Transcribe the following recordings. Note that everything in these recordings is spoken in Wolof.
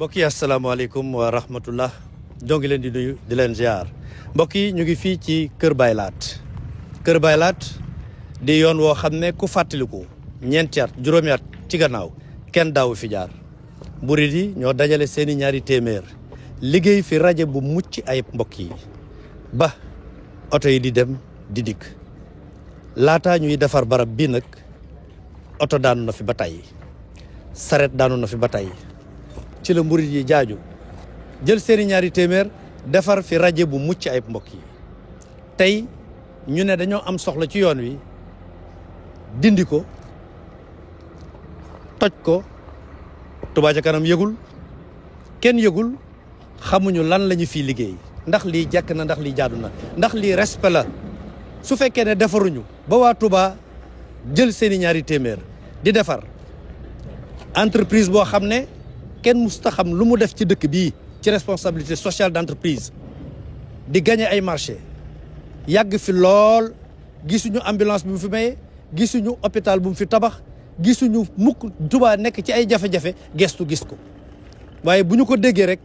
mbokk yi asalaamaaleykum wa rahmatullah ñoo ngi leen di nuyu di leen ziar mbokk yi ñu ngi fii ci Kër Baylaat Kër Baylaat di yoon woo xam ne ku fàttaliku ñeenti at juróomi at ci gannaaw kenn daawu fi jaar murid yi ñoo dajale seeni ñaari téeméer liggéey fi rajo bu mucc ayib mbokk yi ba oto yi di dem di dikk laataa ñuy defar barab bii nag oto daanu na fi ba tey saret daanu na fi ba tey ci la murid yi jaaju jël seeni ñaari téeméer defar fi rajo bu mucc ayib mbokk yi tey ñu ne dañoo am soxla ci yoon wi dindi ko toj ko Touba ca kanam yëgul kenn yëgul xamuñu lan la ñu fiy liggéey ndax lii jekk na ndax lii jaadu na ndax lii respect la su fekkee ne defaruñu ba waa Touba jël seeni ñaari téeméer di defar entreprise boo xam ne kenn musta xam lu mu def ci dëkk bii ci responsabilité sociale d'entreprise di gagner ay marché yàgg fi lool gisuñu ambulance bu mu fi maye gisuñu hôpital bu mu fi tabax gisuñu mukk Touba nekk ci ay jafe-jafe gestu gis ko waaye bu ñu ko déggee rek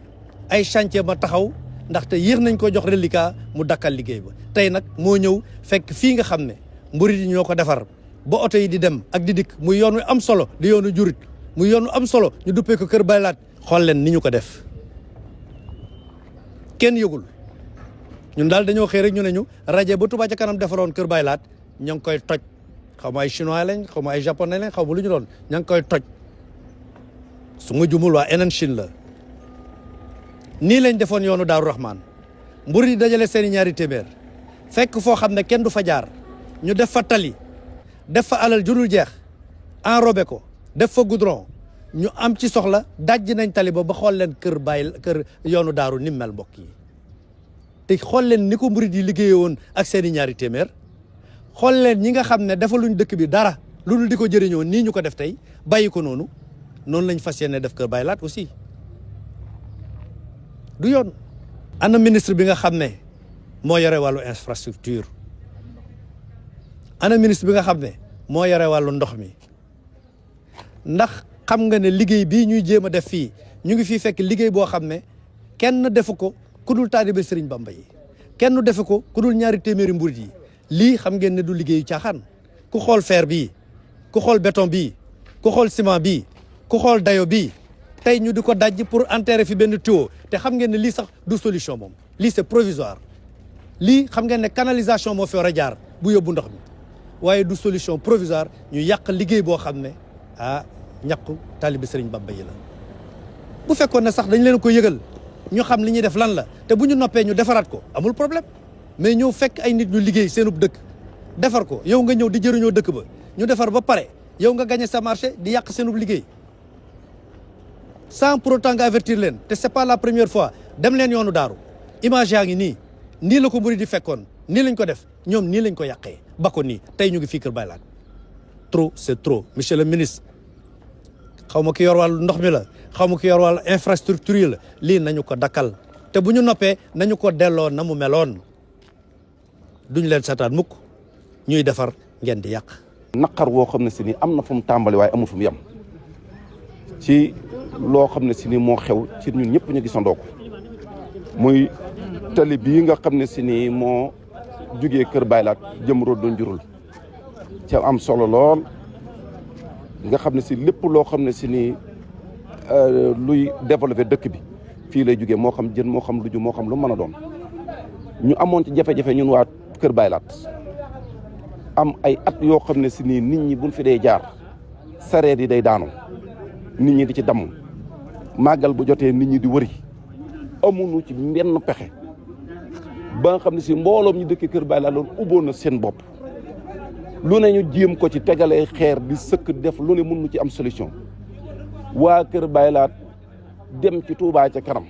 ay chantier ma taxaw ndaxte yéex nañ ko jox reliquat mu dakkal liggéey ba tey nag moo ñëw fekk fii nga xam ne murid yi ñoo ko defar ba oto yi di dem ak di dikk muy yoon wi am solo di yoonu jurit muy yoonu am solo ñu duppee ko Kër Baylaat xool leen ni ñu ko def kenn yëgul ñun daal dañoo xëy rek ñu ne ñu rajo ba Touba ca kanam defaroon Kër Baylaat ña ngi koy toj xaw ma ay chinois lañ xaw ma ay japonais lañ xaw ma lu ñu doon ña ngi koy toj su ma jumul waa eneen Chine la nii lañ defoon yoonu Daaru Rahman mbur yi dajale seeni ñaari téeméer fekk foo xam ne kenn du fa jaar ñu def fa tali def fa alal jurul jeex enrobé ko def fa goudron ñu am ci soxla dajji nañ tali ba xool leen kër yoonu daaru ni mel mbokk yi te xool leen ni ko murid yi liggéeye woon ak seeni ñaari téeméer xool leen ñi nga xam ne defaluñ dëkk bi dara lu dul di ko jëriñoo nii ñu ko def tey bàyyi ko noonu lañ fas yéene def Kër Baylaat aussi du yoon. ana ministre bi nga xam ne moo yore wàllu infrastructure ana ministre bi nga xam ne moo yore wàllu ndox mi ndax xam nga ne liggéey bii ñuy jéem a def fii ñu ngi fii fekk liggéey boo xam ne kenn defu ko ku dul taalibe Sëriñ Bamba yi kenn defu ko ku dul ñaari téeméeri murid yi lii xam ngeen ne du liggéeyu caaxaan ku xool fer bii ku xool béton bii ku xool ciment bii ku xool dayo bii tey ñu di ko dajj pour enterrer fi benn tuyau te xam ngeen ne lii sax du solution moom lii c'est provisoire lii xam ngeen ne canalisation moo fi war a jaar bu yóbbu ndox mi waaye du solution provisoire ñu yàq liggéey boo xam ne ñàkku taalibe Sëriñ Bamba yi la bu fekkoon ne sax dañ leen ko yëgal ñu xam li ñuy def lan la te bu ñu noppee ñu defaraat ko amul problème mais ñëw fekk ay nit ñu liggéey seenub dëkk defar ko yow nga ñëw di jëriñoo dëkk ba ñu defar ba pare yow nga gagné sa marché di yàq seenub liggéey sans pour autant nga avertir leen te c'est pas la première fois dem leen yoonu daaru image yaa ngi nii la ko murid di fekkoon nii lañ ko def ñoom nii lañ ko yàqee ba ko nii tey ñu ngi fii Kër Baylaat trop c'est trop monsieur le ministre xaw ma ki yor wàllu ndox mi la xaw ma ki yor wàllu infrastructure yi la lii nañu ko dakkal te bu ñu noppee nañu ko delloo na mu meloon duñ leen seetaan mukk ñuy defar ngeen di yàq. naqar woo xam ne si ni am na fu mu tàmbali waaye amul fu mu yem ci loo xam ne si ni moo xew ci ñun ñëpp ñu gisandoo ko muy tali bii nga xam ne si ni moo jugee Kër Baylaat jëm root doon jurul ci am solo lool nga xam ne si lépp loo xam ne si ni luy développé dëkk bi fii lay jugee moo xam jën moo xam luju moo xam lu mën a doon ñu amoon ci jafe-jafe ñun waa Kër Baylaat am ay at yoo xam ne si nii nit ñi buñ fi dee jaar sareet yi day daanu nit ñi di ci damm màggal bu jotee nit ñi di wëri amuñu ci benn pexe ba nga xam ne si mbooloom ñu dëkk Kër Baylaat loolu ubboon na seen bopp lu ne ñu jéem ko ci tegalee xeer di sëkk def lu ne mën nu ci am solution waa Kër Baylaat dem ci Touba ca kanam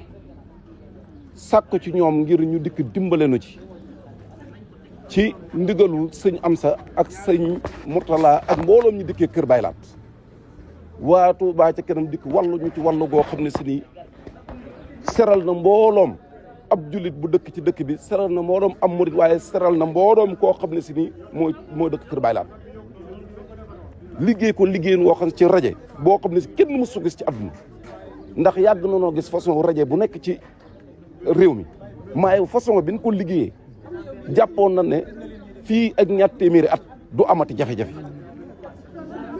sàkk ci ñoom ngir ñu dikk dimbale nu ci ndigalu sëñ Amsa ak sëñ Murtala ak mbooloom ñu dikkee Kër Baylaat waa Touba ca kanam dikk wàllu ñu ci wàllu goo xam ne si nii seral na mbooloom ab jullit bu dëkk ci dëkk bi seral na mbooloom am murit waaye seral na mbooloom koo xam ne si nii moo dëkk Kër Baylaat liggéey ko liggéeyin woo xam ne ci rajo boo xam ne si kenn mësu gis ci àdduna ndax yàgg na noo gis façon rajo bu nekk ci réew mi maaye façon bi ñu ko liggéeyee jàppoon na ne fii ak ñaar téeméeri at du amati jafe-jafe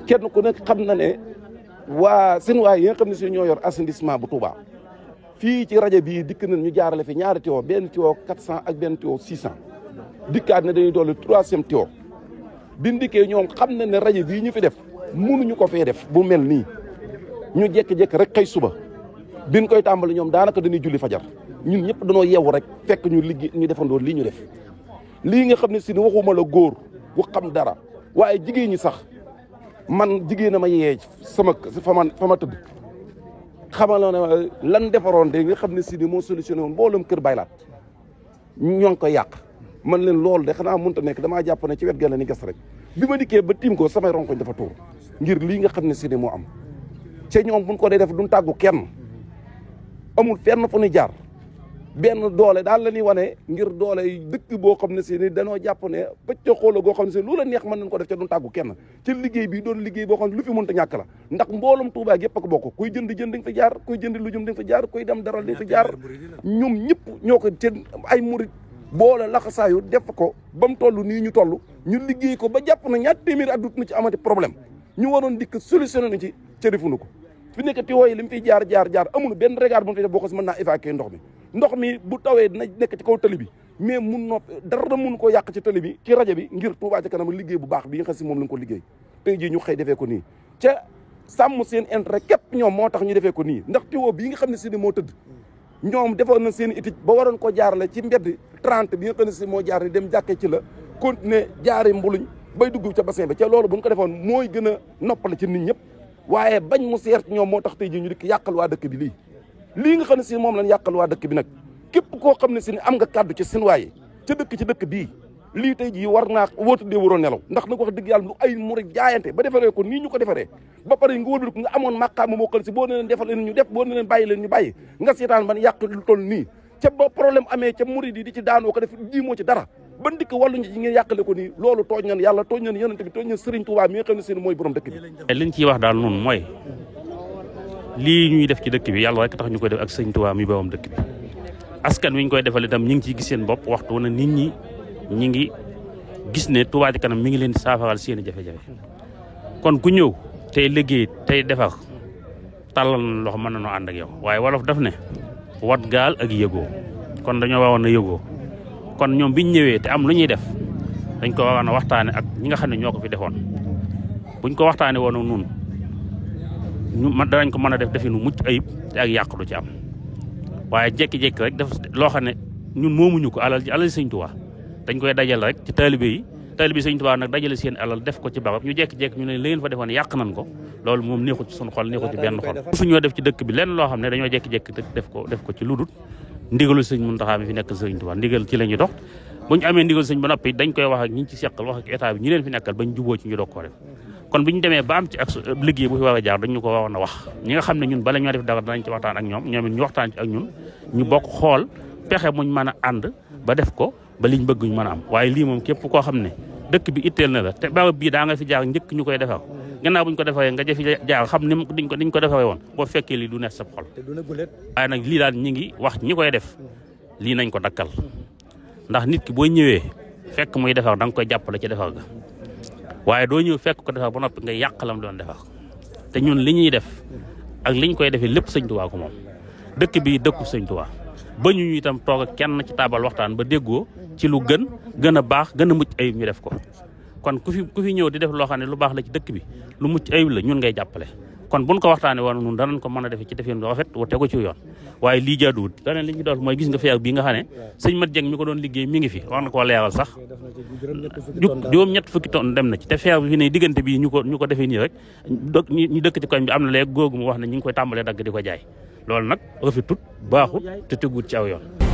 kenn ku nekk xam na ne waa seen waay yi nga xam ne si ñoo yor assainissement bu Touba fii ci rajo bii dikk nañ ñu jaarale fi ñaari tuyau benn tuyau 400 ak benn tuyau 600 dikkaat ne dañuy dolli 3e tuyau biñ dikkee ñoom xam na ne rajo bii ñu fi def mënuñu ko fee def bu mel nii ñu jékki-jékki rek xëy suba biñ koy tàmbali ñoom daanaka dañuy julli fajar ñun ñëpp dañoo yeewu rek fekk ñu liggéey ñu defandoo lii ñu def lii nga xam ne si ni waxuma la góor bu xam dara waaye jigéen ñi sax man jigéen a ma yee sama fa ma tëdd xamal ne lan defaroon de nga xam ne si ni moo solutionné woon mboolem kër baylaat ñoo ngi koy yàq man leen loolu de xanaa mënut a nekk damaa jàpp ne ci wet ga la ni gas rek bi ma dikkee ba tiim ko samay ronkoñ dafa tuur ngir lii nga xam ne si ni moo am ca ñoom buñ ko dee def duñ tàggu kenn amul fenn fu ñu jaar benn doole daal la ñuy wane ngir doole dëkk boo xam ne si ni dañoo jàpp ne pëcc xoola goo xam ne si lu la neex mën nañ ko def ca duñ tàggu kenn ci liggéey bi doon liggéey boo xam ne lu fi mënta ñàkk la ndax mboolum Touba gépp a ko bokk kuy jënd di nga fa jaar kuy jënd lu jëm di nga fa jaar kuy dem daral di nga fa jaar ñoom ñëpp ñoo ko ci ay murit boole laxasaayu def ko ba mu toll nii ñu toll ñu liggéey ko ba jàpp na ñaar téeméeri at na ci amati problème ñu waroon dikk solutionné na ci cërifuñu ko fi nekk tuyau yi li mu fiy jaar amul benn regard bu mu fi def boo ko si mën naa évacuer ndox mi bu tawee dina nekk ci kaw tali bi mais mun noo dara mun koo yàq ci tali bi ci rajo bi ngir Touba ca kanam liggéey bu baax bi nga xam si moom lañ ko liggéey tey jii ñu xëy defee ko nii ca sàmm seen intérêt képp ñoom moo tax ñu defee ko nii ndax tuyau bii nga xam ne si ni moo tëdd ñoom defoon na seen étude ba waroon ko jaarale ci mbedd 30 bi nga xam ne si moo jaar ni dem jàkkee ci la continuer jaari mbuluñ bay dugg ca bassin bi ca loolu bu ñu ko defoon mooy gën a noppale ci nit ñëpp waaye bañ mu seer ci ñoom moo tax tey jii ñu dikk yàqal waa dëkk bi lii nga xam ne si moom lañ yàqal waa dëkk bi nag képp koo xam ne si ne am nga kàddu ci seen waaye ca dëkk bii lii tey jii war naa wóotu dee waroo nelaw ndax nag wax dëgg yàlla lu ay murid jaayante ba defaree ko nii ñu ko defaree ba pare nga wëlbati ko nga amoon màqaama moo xam si boo ne leen defal leen ñu def boo ne leen bàyyi leen ñu bàyyi nga seetaan ban yàq lu toll nii ca ba problème amee ca murid yi di ci daanoo ko def ji moo ci dara ban dikk wàllu ñi ci ngeen yàqale ko nii loolu tooñ ngeen yàlla tooñ ngeen yonent bi tooñ ngeen Serigne Touba mi nga xam ne seen mooy borom dëkk bi liñ ciy wax daal noonu mooy lii ñuy def ci dëkk bi yàlla rek tax ñu koy def ak Serigne Touba mi borom dëkk bi askan wi ñu koy defal itam ñi ngi ciy gis seen bopp waxtu na nit ñi ñi ngi gis ne Touba ca kanam mi ngi leen di saafaral seen i jafe-jafe kon ku ñëw tey liggéey tey defar tàllal na loxo mën na noo ànd ak yow waaye wolof daf ne wat gaal ak yëgoo kon dañoo waroon a yëgoo kon ñoom biñ ñëwee te am lu ñuy def dañ ko waroon a waxtaane ak ñi nga xam ne ñoo ko fi defoon buñ ko waxtaane woon ak nun ñu danañ ko mën a def definu mucc ayib te ak yàq du ci am waaye jékki-jékki rek def loo xam ne ñun moomuñu ko alal Sëñ Tuubaa dañ koy dajal rek ci taalibe Sëñ Tuubaa nag dajale seen alal def ko ci barab ñu jékki-jékki ñu ne li ngeen fa defoon yàq nañ ko loolu moom neexut ci suñu xol neexut ci benn xol suñoo def ci dëkk bi lenn loo xam ne dañoo jékki-jékki def ko ci ludut ndigalu Sëñ Muntaxaa mi fi nekk Sëñ Tuubaa ndigal ci la ñuy dox bu ñu amee ndigal sëñ ba noppi dañ koy wax ak ñi ci seqal wax ak état bi ñi leen fi nekkal bañ juboo ci ñu doog koo def kon bi ñu demee ba am ci ak liggéey bu fi war a jaar dañ ñu ko waroon a wax ñi nga xam ne ñun bala ñoo def dara danañ ci waxtaan ak ñoom it ñu waxtaan ci ak ñun ñu bokk xool pexe muñ mën a ànd ba def ko ba liñ bëgg ñu mën a am waaye lii moom képp koo xam ne dëkk bi itteel na la te barab bii daa nga fi jaar njëkk ñu koy defar gannaaw buñ ko defaree nga jëfi jaar xam ni diñ ko defaree woon boo fekkee lii du nekk sa xol waaye nag lii daal ñi ngi wax ñi koy def lii nañ ko dakkal ndax nit ki boo ñëwee fekk muy defar da nga koy jàppale ci defar ga waaye doo ñëw fekk ko defar ba noppi nga yàqalam doon defar te ñun li ñuy def ak liñ koy defee lépp Sëñ Tuubaa ko moom dëkk bi dëkku Sëñ Tuubaa ba ñu itam toog ak kenn ci taabal waxtaan ba déggoo ci lu gën a baax gën a mucc ayib ñu def ko kon ku fi ñëw di def loo xam ne lu baax la ci dëkk bi lu mucc ayib la ñun ngay jàppale kon buñ ko waxtaanee woon ñun danañ ko mën a defee ci defeen lu rafet wu tegu ci yoon waaye lii jaaduwut leneen li ñu doon mooy gis nga feer bii nga xam ne sëñ Mat Jeng mi ko doon liggéey mi ngi fi war na koo leeral sax juróom-ñett fukki tonne dem na ci te feer bi fi ne diggante bi ñu ko defee nii rek ñu dëkk ci koñ bi am na léegi googu mu wax ne ñu ngi koy tàmbalee dagg di ko jaay loolu nag rafetut baaxut te teguut ci aw yoon